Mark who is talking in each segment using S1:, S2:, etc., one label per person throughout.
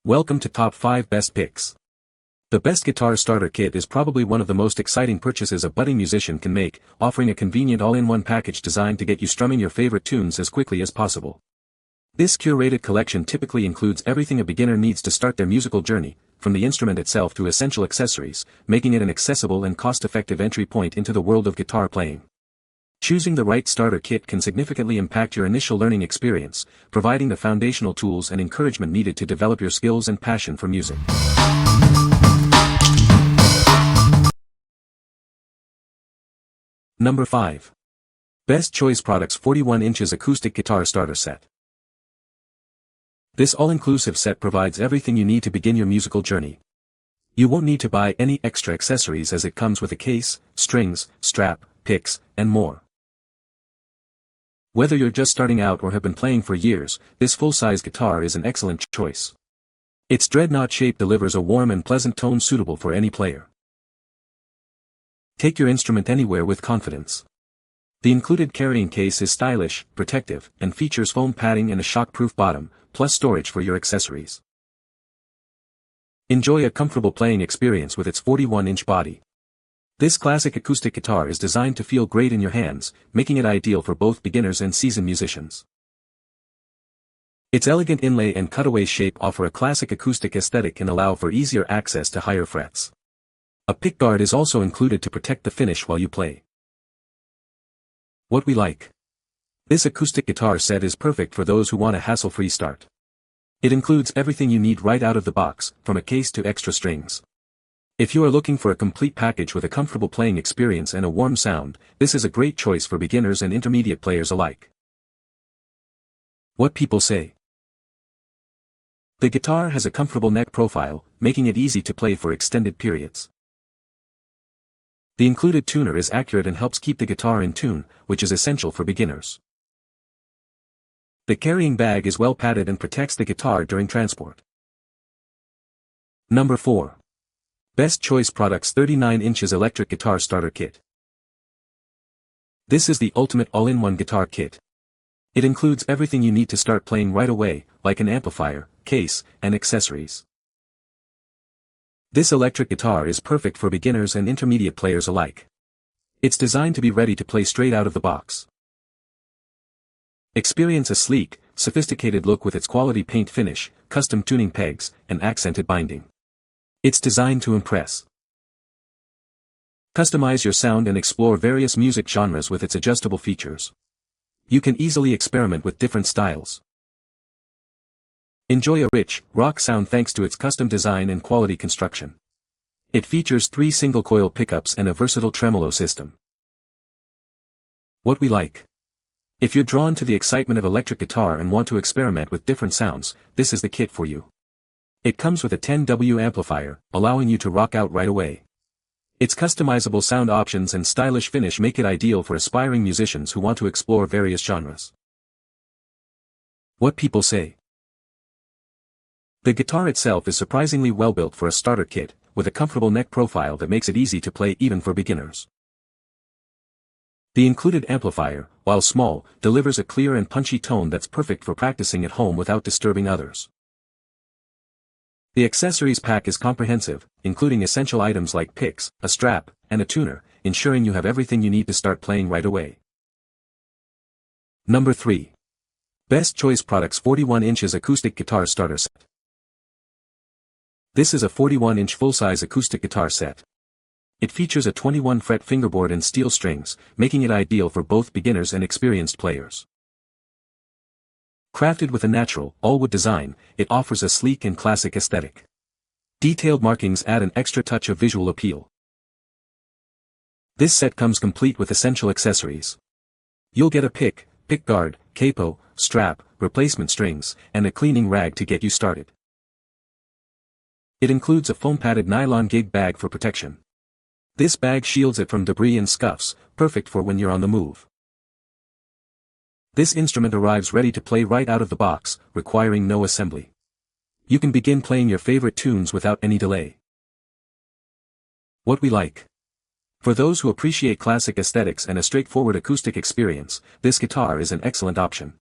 S1: Welcome to Top 5 Best Picks. The Best Guitar Starter Kit is probably one of the most exciting purchases a budding musician can make, offering a convenient all-in-one package designed to get you strumming your favorite tunes as quickly as possible. This curated collection typically includes everything a beginner needs to start their musical journey, from the instrument itself to essential accessories, making it an accessible and cost-effective entry point into the world of guitar playing. Choosing the right starter kit can significantly impact your initial learning experience, providing the foundational tools and encouragement needed to develop your skills and passion for music. Number 5. Best Choice Products 41 inches Acoustic Guitar Starter Set. This all-inclusive set provides everything you need to begin your musical journey. You won't need to buy any extra accessories as it comes with a case, strings, strap, picks, and more. Whether you're just starting out or have been playing for years, this full-size guitar is an excellent choice. Its dreadnought shape delivers a warm and pleasant tone suitable for any player. Take your instrument anywhere with confidence. The included carrying case is stylish, protective, and features foam padding and a shock-proof bottom, plus storage for your accessories. Enjoy a comfortable playing experience with its 41-inch body. This classic acoustic guitar is designed to feel great in your hands, making it ideal for both beginners and seasoned musicians. Its elegant inlay and cutaway shape offer a classic acoustic aesthetic and allow for easier access to higher frets. A pickguard is also included to protect the finish while you play. What we like. This acoustic guitar set is perfect for those who want a hassle-free start. It includes everything you need right out of the box, from a case to extra strings. If you are looking for a complete package with a comfortable playing experience and a warm sound, this is a great choice for beginners and intermediate players alike. What people say. The guitar has a comfortable neck profile, making it easy to play for extended periods. The included tuner is accurate and helps keep the guitar in tune, which is essential for beginners. The carrying bag is well padded and protects the guitar during transport. Number 4. Best Choice Products 39 inches Electric Guitar Starter Kit. This is the ultimate all-in-one guitar kit. It includes everything you need to start playing right away, like an amplifier, case, and accessories. This electric guitar is perfect for beginners and intermediate players alike. It's designed to be ready to play straight out of the box. Experience a sleek, sophisticated look with its quality paint finish, custom tuning pegs, and accented binding. It's designed to impress. Customize your sound and explore various music genres with its adjustable features. You can easily experiment with different styles. Enjoy a rich, rock sound thanks to its custom design and quality construction. It features 3 single-coil pickups and a versatile tremolo system. What we like. If you're drawn to the excitement of electric guitar and want to experiment with different sounds, this is the kit for you. It comes with a 10W amplifier, allowing you to rock out right away. Its customizable sound options and stylish finish make it ideal for aspiring musicians who want to explore various genres. What people say. The guitar itself is surprisingly well built for a starter kit, with a comfortable neck profile that makes it easy to play even for beginners. The included amplifier, while small, delivers a clear and punchy tone that's perfect for practicing at home without disturbing others. The accessories pack is comprehensive, including essential items like picks, a strap, and a tuner, ensuring you have everything you need to start playing right away. Number 3. Best Choice Products 41 inches Acoustic Guitar Starter Set. This is a 41-inch full-size acoustic guitar set. It features a 21-fret fingerboard and steel strings, making it ideal for both beginners and experienced players. Crafted with a natural, all-wood design, it offers a sleek and classic aesthetic. Detailed markings add an extra touch of visual appeal. This set comes complete with essential accessories. You'll get a pickguard, capo, strap, replacement strings, and a cleaning rag to get you started. It includes a foam-padded nylon gig bag for protection. This bag shields it from debris and scuffs, perfect for when you're on the move. This instrument arrives ready to play right out of the box, requiring no assembly. You can begin playing your favorite tunes without any delay. What we like. For those who appreciate classic aesthetics and a straightforward acoustic experience, this guitar is an excellent option.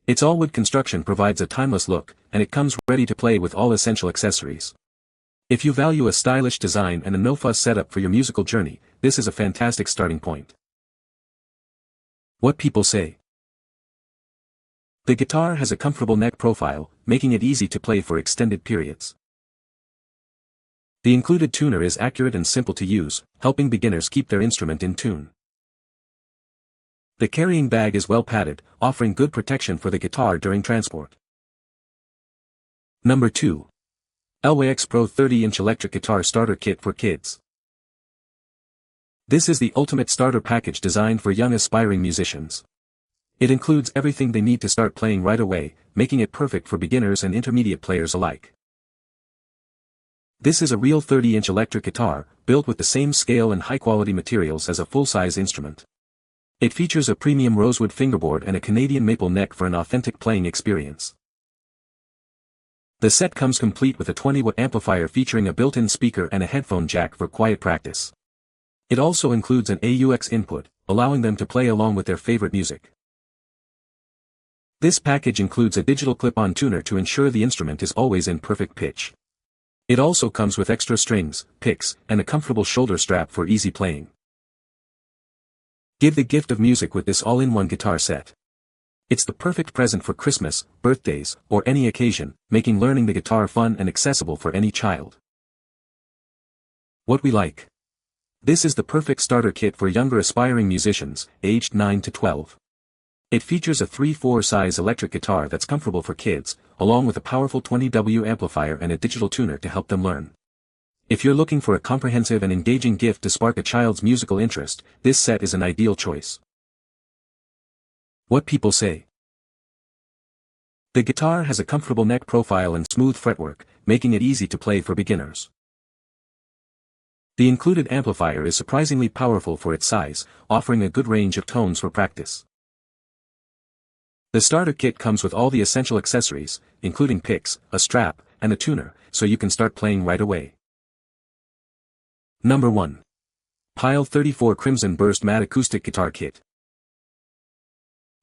S1: Its all-wood construction provides a timeless look, and it comes ready to play with all essential accessories. If you value a stylish design and a no-fuss setup for your musical journey, this is a fantastic starting point. What people say. The guitar has a comfortable neck profile, making it easy to play for extended periods. The included tuner is accurate and simple to use, helping beginners keep their instrument in tune. The carrying bag is well padded, offering good protection for the guitar during transport. Number 2. LyxPro 30-inch electric guitar starter kit for kids. This is the ultimate starter package designed for young aspiring musicians. It includes everything they need to start playing right away, making it perfect for beginners and intermediate players alike. This is a real 30-inch electric guitar, built with the same scale and high-quality materials as a full-size instrument. It features a premium rosewood fingerboard and a Canadian maple neck for an authentic playing experience. The set comes complete with a 20-watt amplifier featuring a built-in speaker and a headphone jack for quiet practice. It also includes an AUX input, allowing them to play along with their favorite music. This package includes a digital clip-on tuner to ensure the instrument is always in perfect pitch. It also comes with extra strings, picks, and a comfortable shoulder strap for easy playing. Give the gift of music with this all-in-one guitar set. It's the perfect present for Christmas, birthdays, or any occasion, making learning the guitar fun and accessible for any child. What we like. This is the perfect starter kit for younger aspiring musicians, aged 9 to 12. It features a 3/4 size electric guitar that's comfortable for kids, along with a powerful 20W amplifier and a digital tuner to help them learn. If you're looking for a comprehensive and engaging gift to spark a child's musical interest, this set is an ideal choice. What people say. The guitar has a comfortable neck profile and smooth fretwork, making it easy to play for beginners. The included amplifier is surprisingly powerful for its size, offering a good range of tones for practice. The starter kit comes with all the essential accessories, including picks, a strap, and a tuner, so you can start playing right away. Number 1. Pyle 34 Crimson Burst Matte Acoustic Guitar Kit.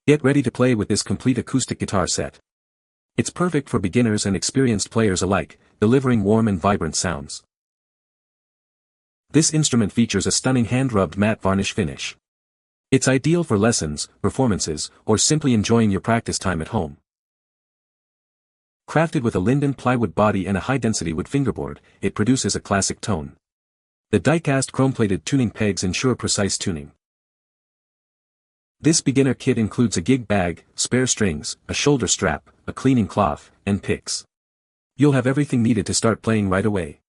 S1: Get ready to play with this complete acoustic guitar set. It's perfect for beginners and experienced players alike, delivering warm and vibrant sounds. This instrument features a stunning hand-rubbed matte varnish finish. It's ideal for lessons, performances, or simply enjoying your practice time at home. Crafted with a linden plywood body and a high-density wood fingerboard, it produces a classic tone. The die-cast chrome-plated tuning pegs ensure precise tuning. This beginner kit includes a gig bag, spare strings, a shoulder strap, a cleaning cloth, and picks. You'll have everything needed to start playing right away.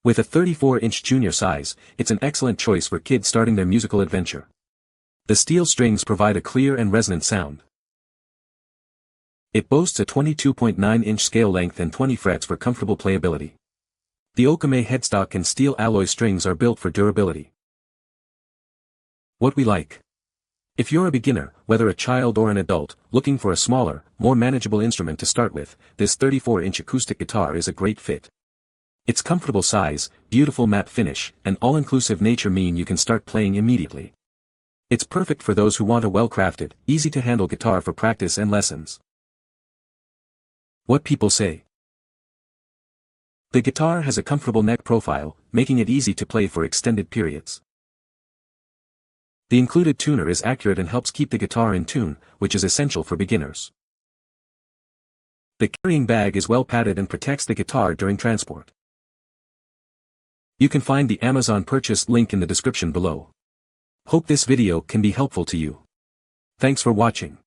S1: With a 34-inch junior size, it's an excellent choice for kids starting their musical adventure. The steel strings provide a clear and resonant sound. It boasts a 22.9-inch scale length and 20 frets for comfortable playability. The Okame headstock and steel alloy strings are built for durability. What we like. If you're a beginner, whether a child or an adult, looking for a smaller, more manageable instrument to start with, this 34-inch acoustic guitar is a great fit. Its comfortable size, beautiful matte finish, and all-inclusive nature mean you can start playing immediately. It's perfect for those who want a well-crafted, easy-to-handle guitar for practice and lessons. What people say. The guitar has a comfortable neck profile, making it easy to play for extended periods. The included tuner is accurate and helps keep the guitar in tune, which is essential for beginners. The carrying bag is well padded and protects the guitar during transport. You can find the Amazon purchase link in the description below. Hope this video can be helpful to you. Thanks for watching.